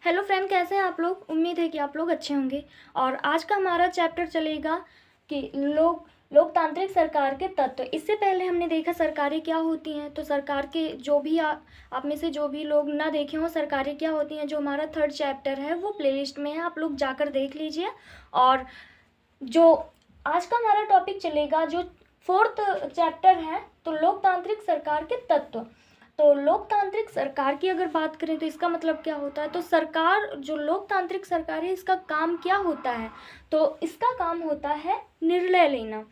Hello friend, कैसे हैं आप लोग। उम्मीद है कि आप लोग अच्छे होंगे। और आज का हमारा चैप्टर चलेगा कि लोकतांत्रिक सरकार के तत्व। इससे पहले हमने देखा सरकारें क्या होती हैं। तो सरकार के जो भी आप में से जो भी लोग ना देखे हों सरकारें क्या होती हैं, जो हमारा थर्ड चैप्टर है वो प्लेलिस्ट में है, आप लोग जाकर देख लीजिए। और जो आज का हमारा टॉपिक चलेगा जो फोर्थ चैप्टर है, तो लोकतांत्रिक सरकार के तत्व। तो लोकतांत्रिक सरकार की अगर बात करें तो इसका मतलब क्या होता है। तो सरकार, जो लोकतांत्रिक सरकार है, इसका काम क्या होता है। तो इसका काम होता है निर्णय लेना।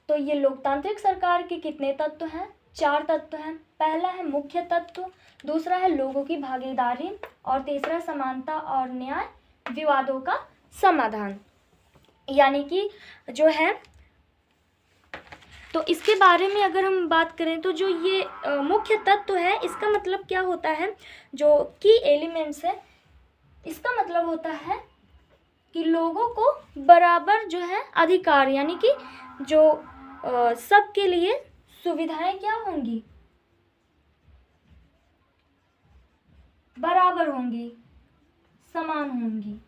तो ये लोकतांत्रिक सरकार के कितने तत्व हैं? 4 तत्व हैं। पहला है मुख्य तत्व, दूसरा है लोगों की भागीदारी, और तीसरा समानता और न्याय, विवादों का समाधान। यानी कि जो है, तो इसके बारे में अगर हम बात करें तो जो ये मुख्य तत्व है, इसका मतलब क्या होता है। जो की एलिमेंट्स है, इसका मतलब होता है कि लोगों को बराबर जो है अधिकार, यानी कि जो सबके लिए सुविधाएं क्या होंगी, बराबर होंगी, समान होंगी,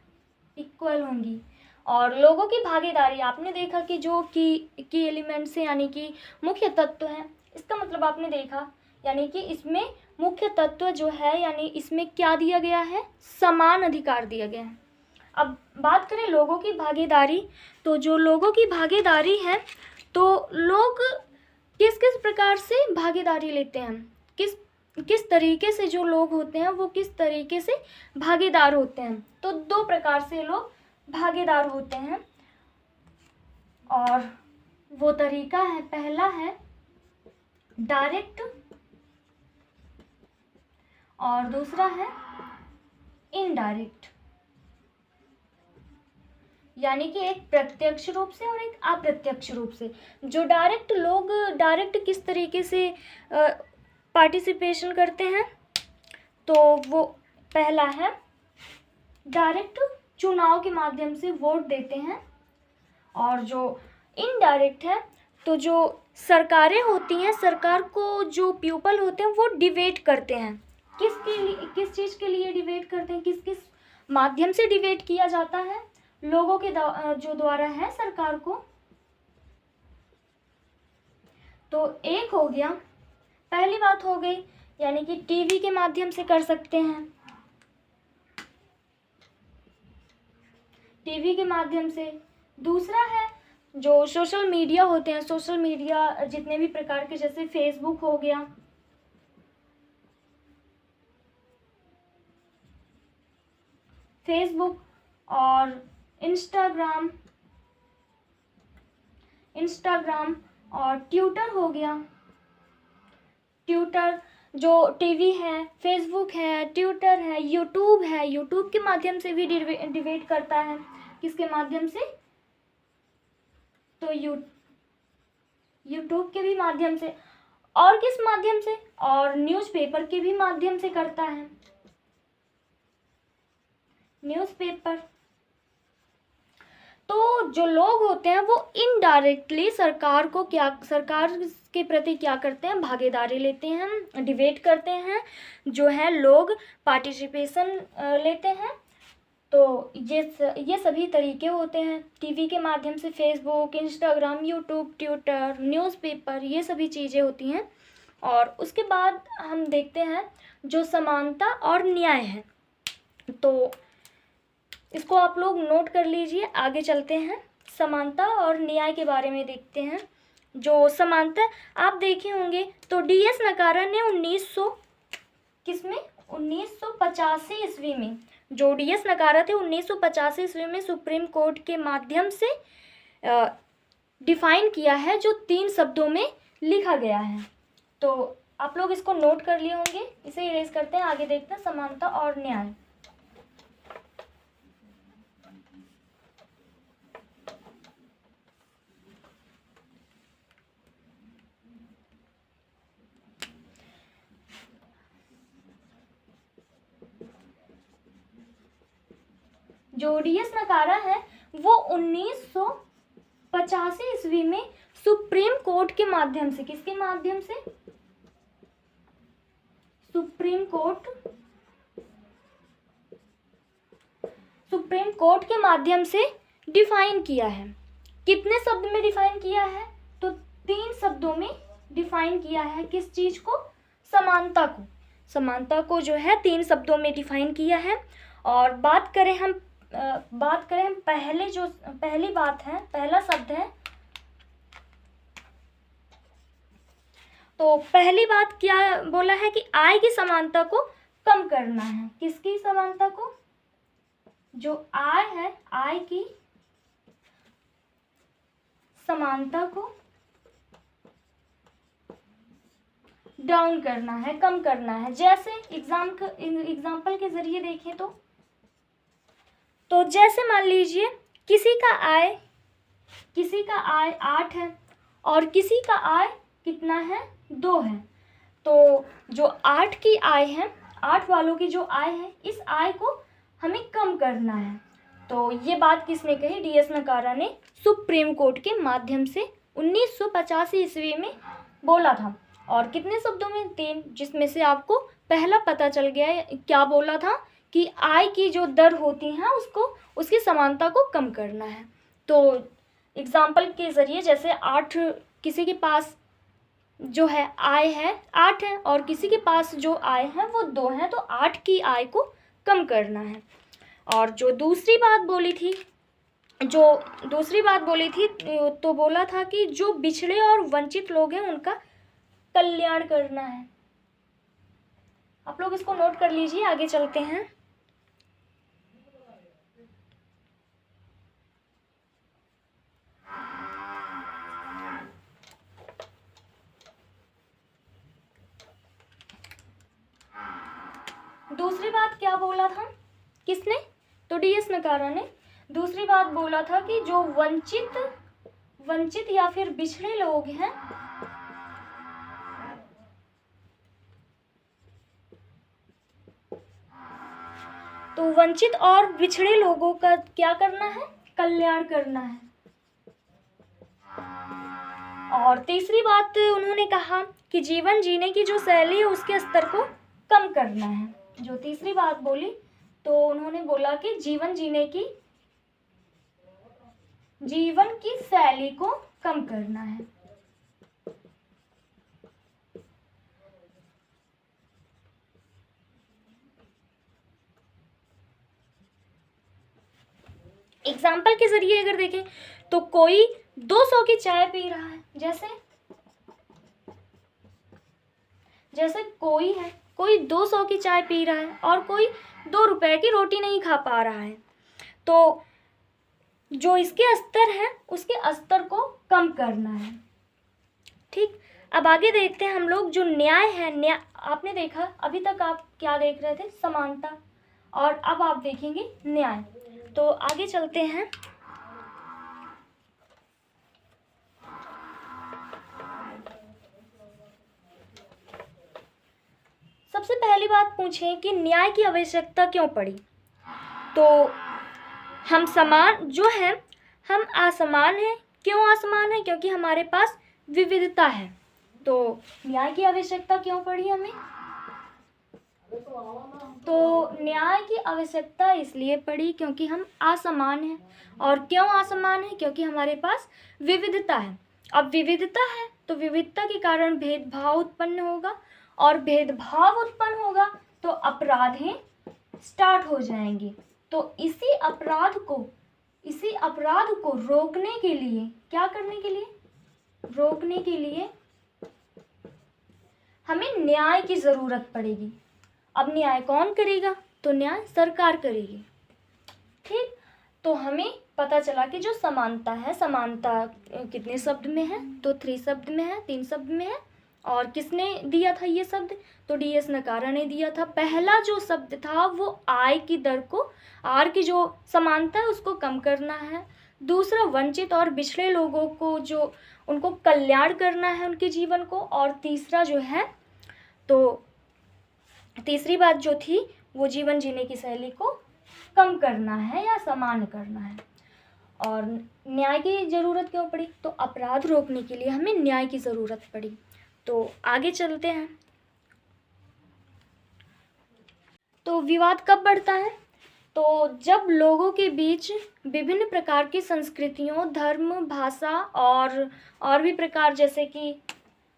इक्वल होंगी। और लोगों की भागीदारी, आपने देखा कि जो की एलिमेंट्स है यानी कि मुख्य तत्व हैं, इसका मतलब आपने देखा यानी कि इसमें मुख्य तत्व जो है, यानी इसमें क्या दिया गया है, समान अधिकार दिया गया है। अब बात करें लोगों की भागीदारी, तो जो लोगों की भागीदारी है, तो लोग किस किस प्रकार से भागीदारी लेते हैं, किस तरीके से जो लोग होते हैं वो किस तरीके से भागीदार होते हैं। तो 2 प्रकार से लोग भागीदार होते हैं, और वो तरीका है, पहला है डायरेक्ट और दूसरा है इनडायरेक्ट। यानी कि एक प्रत्यक्ष रूप से और एक अप्रत्यक्ष रूप से। जो डायरेक्ट, लोग डायरेक्ट किस तरीके से पार्टिसिपेशन करते हैं, तो वो पहला है डायरेक्ट, चुनाव के माध्यम से वोट देते हैं। और जो इनडायरेक्ट है, तो जो सरकारें होती हैं, सरकार को जो पीपल होते हैं वो डिबेट करते हैं। किसके लिए, किस चीज़ के लिए डिबेट करते हैं, किस किस माध्यम से डिबेट किया जाता है, लोगों के जो द्वारा है सरकार को। तो एक हो गया, पहली बात हो गई, यानी कि टीवी के माध्यम से कर सकते हैं, टीवी के माध्यम से। दूसरा है जो सोशल मीडिया होते हैं, सोशल मीडिया जितने भी प्रकार के, जैसे फेसबुक हो गया, फेसबुक और इंस्टाग्राम और ट्विटर हो गया। ट्विटर, जो टीवी है, फेसबुक है, ट्विटर है, यूट्यूब है, यूट्यूब के माध्यम से भी डिबेट करता है। किसके माध्यम से, तो यूट्यूब के भी माध्यम से। और किस माध्यम से, और न्यूज़पेपर के भी माध्यम से करता है, न्यूज़पेपर। तो जो लोग होते हैं वो इनडायरेक्टली सरकार के प्रति क्या करते हैं, भागीदारी लेते हैं, डिबेट करते हैं, जो है लोग पार्टिसिपेशन लेते हैं। तो ये सभी तरीके होते हैं, टीवी के माध्यम से, Facebook, Instagram, YouTube, Twitter, newspaper, ये सभी चीज़ें होती हैं। और उसके बाद हम देखते हैं जो समानता और न्याय है। तो इसको आप लोग नोट कर लीजिए, आगे चलते हैं। समानता और न्याय के बारे में देखते हैं। जो समानता आप देखे होंगे, तो DS नकारा ने 1985 ईस्वी में, जो DS नकारा थे 1985 ईस्वी में सुप्रीम कोर्ट के माध्यम से डिफाइन किया है, जो 3 शब्दों में लिखा गया है। तो आप लोग इसको नोट कर लिए होंगे, इसे इरेज करते हैं, आगे देखते हैं समानता और न्याय। जो DS नकारा है वो 1985 ईस्वी में सुप्रीम कोर्ट के माध्यम से, किसके माध्यम से, सुप्रीम कोर्ट सुप्रीम कोर्ट के माध्यम से डिफाइन किया है। कितने शब्द में डिफाइन किया है? तो 3 शब्दों में डिफाइन किया है। किस चीज़ को? समानता को। समानता को जो है 3 शब्दों में डिफाइन किया है। और बात करें हम पहली बात है, पहला शब्द है, तो पहली बात क्या बोला है कि आय की समानता को कम करना है। किसकी समानता को? जो आय है, आय की समानता को डाउन करना है, कम करना है। जैसे एग्जाम्पल के जरिए देखें तो जैसे मान लीजिए किसी का आय 8 है और किसी का आय कितना है? 2 है। तो जो 8 की आय है, 8 वालों की जो आय है, इस आय को हमें कम करना है। तो ये बात किसने कही? DS नकारा ने सुप्रीम कोर्ट के माध्यम से 1985 ईस्वी में बोला था। और कितने शब्दों में? 3, जिसमें से आपको पहला पता चल गया है क्या बोला था कि आय की जो दर होती है उसकी समानता को कम करना है। तो एग्जाम्पल के ज़रिए जैसे 8 किसी के पास जो है आय है 8 है और किसी के पास जो आय है वो 2 है, तो 8 की आय को कम करना है। और जो दूसरी बात बोली थी तो बोला था कि जो पिछड़े और वंचित लोग हैं उनका कल्याण करना है। आप लोग इसको नोट कर लीजिए, आगे चलते हैं। दूसरी बात क्या बोला था? किसने? तो DS नकारा ने दूसरी बात बोला था कि जो वंचित या फिर पिछड़े लोग हैं, तो वंचित और पिछड़े लोगों का क्या करना है? कल्याण करना है। और तीसरी बात उन्होंने कहा कि जीवन जीने की जो शैली है उसके स्तर को कम करना है। जो तीसरी बात बोली तो उन्होंने बोला कि जीवन की शैली को कम करना है। एग्जाम्पल के जरिए अगर देखें तो कोई 200 की चाय पी रहा है, जैसे कोई 200 की चाय पी रहा है और कोई 2 रुपए की रोटी नहीं खा पा रहा है, तो जो इसके स्तर है उसके स्तर को कम करना है। ठीक, अब आगे देखते हैं हम लोग जो न्याय है। आपने देखा अभी तक आप क्या देख रहे थे? समानता, और अब आप देखेंगे न्याय। तो आगे चलते हैं। सबसे पहली बात पूछें कि न्याय की आवश्यकता क्यों पड़ी? तो हम समान जो है, हम असमान हैं। क्यों असमान है? क्योंकि हमारे पास विविधता है। तो न्याय की आवश्यकता क्यों पड़ी हमें? तो न्याय की आवश्यकता इसलिए पड़ी क्योंकि हम असमान हैं। और क्यों असमान है? क्योंकि हमारे पास विविधता है। अब विविधता है तो विविधता के कारण भेदभाव उत्पन्न होगा, और भेदभाव उत्पन्न होगा तो अपराधें स्टार्ट हो जाएंगी। तो इसी अपराध को रोकने के लिए, क्या करने के लिए? रोकने के लिए हमें न्याय की जरूरत पड़ेगी। अब न्याय कौन करेगा? तो न्याय सरकार करेगी। ठीक, तो हमें पता चला कि जो समानता है, समानता कितने शब्द में है? तो 3 शब्द में है, 3 शब्द में है। और किसने दिया था ये शब्द? तो DS नकारा ने दिया था। पहला जो शब्द था वो आय की दर को, आर की जो समानता है उसको कम करना है। दूसरा वंचित और पिछड़े लोगों को जो उनको कल्याण करना है उनके जीवन को। और तीसरा जो है, तो तीसरी बात जो थी वो जीवन जीने की शैली को कम करना है या समान करना है। और न्याय की ज़रूरत क्यों पड़ी? तो अपराध रोकने के लिए हमें न्याय की ज़रूरत पड़ी। तो आगे चलते हैं। तो विवाद कब बढ़ता है? तो जब लोगों के बीच विभिन्न प्रकार की संस्कृतियों, धर्म, भाषा और भी प्रकार, जैसे कि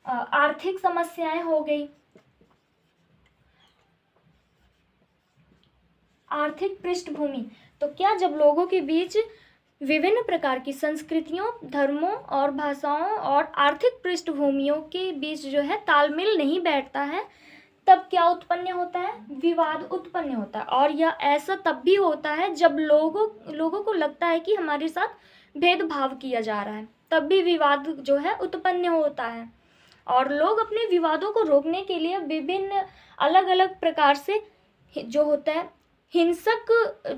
आर्थिक समस्याएं हो गई, आर्थिक पृष्ठभूमि, तो क्या जब लोगों के बीच विभिन्न प्रकार की संस्कृतियों, धर्मों और भाषाओं और आर्थिक पृष्ठभूमियों के बीच जो है तालमेल नहीं बैठता है, तब क्या उत्पन्न होता है? विवाद उत्पन्न होता है। और यह ऐसा तब भी होता है जब लोगों को लगता है कि हमारे साथ भेदभाव किया जा रहा है, तब भी विवाद जो है उत्पन्न होता है। और लोग अपने विवादों को रोकने के लिए विभिन्न अलग अलग प्रकार से जो होता है हिंसक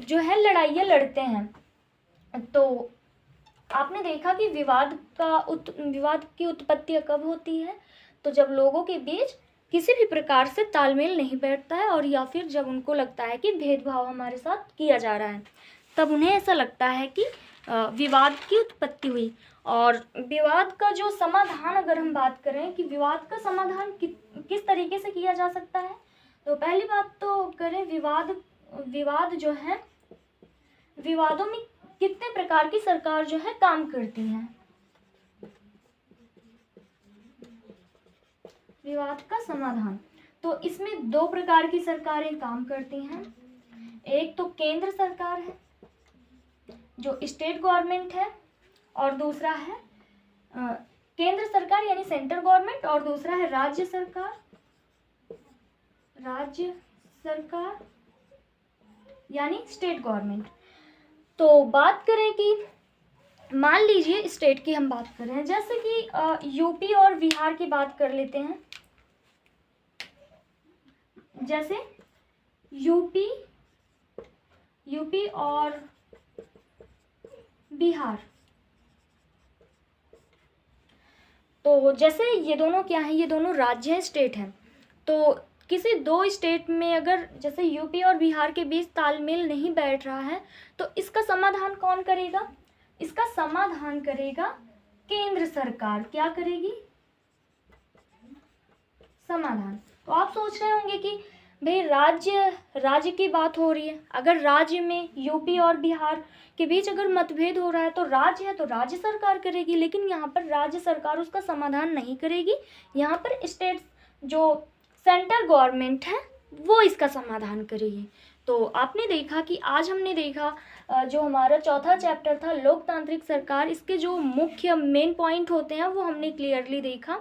जो है लड़ाइयाँ लड़ते हैं। तो आपने देखा कि विवाद की उत्पत्ति कब होती है? तो जब लोगों के बीच किसी भी प्रकार से तालमेल नहीं बैठता है, और या फिर जब उनको लगता है कि भेदभाव हमारे साथ किया जा रहा है, तब उन्हें ऐसा लगता है कि विवाद की उत्पत्ति हुई। और विवाद का जो समाधान, अगर हम बात करें कि विवाद का समाधान किस तरीके से किया जा सकता है, तो पहली बात तो करें विवाद जो है, विवादों में कितने प्रकार की सरकार जो है काम करती है। विवाद का समाधान, तो इसमें दो प्रकार की सरकारें काम करती हैं। एक तो केंद्र सरकार है जो स्टेट गवर्नमेंट है, और दूसरा है केंद्र सरकार यानी सेंट्रल गवर्नमेंट, और दूसरा है राज्य सरकार यानी स्टेट गवर्नमेंट। तो बात करें कि मान लीजिए स्टेट की हम बात कर रहे हैं, जैसे कि यूपी और बिहार की बात कर लेते हैं। जैसे यूपी और बिहार, तो जैसे ये दोनों क्या हैं? ये दोनों राज्य हैं, स्टेट हैं। तो किसी दो स्टेट में अगर जैसे यूपी और बिहार के बीच तालमेल नहीं बैठ रहा है, तो इसका समाधान कौन करेगा? इसका समाधान करेगा केंद्र सरकार। क्या करेगी? समाधान। तो आप सोच रहे होंगे कि भाई राज्य की बात हो रही है, अगर राज्य में यूपी और बिहार के बीच अगर मतभेद हो रहा है तो राज्य है तो राज्य सरकार करेगी, लेकिन यहाँ पर राज्य सरकार उसका समाधान नहीं करेगी, यहाँ पर स्टेट जो सेंट्रल गवर्नमेंट है वो इसका समाधान करेगी। तो आपने देखा कि आज हमने देखा जो हमारा चौथा चैप्टर था लोकतांत्रिक सरकार, इसके जो मुख्य मेन पॉइंट होते हैं वो हमने क्लियरली देखा।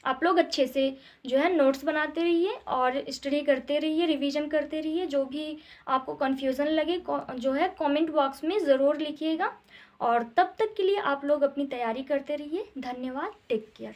आप लोग अच्छे से जो है नोट्स बनाते रहिए और स्टडी करते रहिए, रिवीजन करते रहिए। जो भी आपको कन्फ्यूज़न लगे जो है कमेंट बॉक्स में ज़रूर लिखिएगा, और तब तक के लिए आप लोग अपनी तैयारी करते रहिए। धन्यवाद, टेक केयर।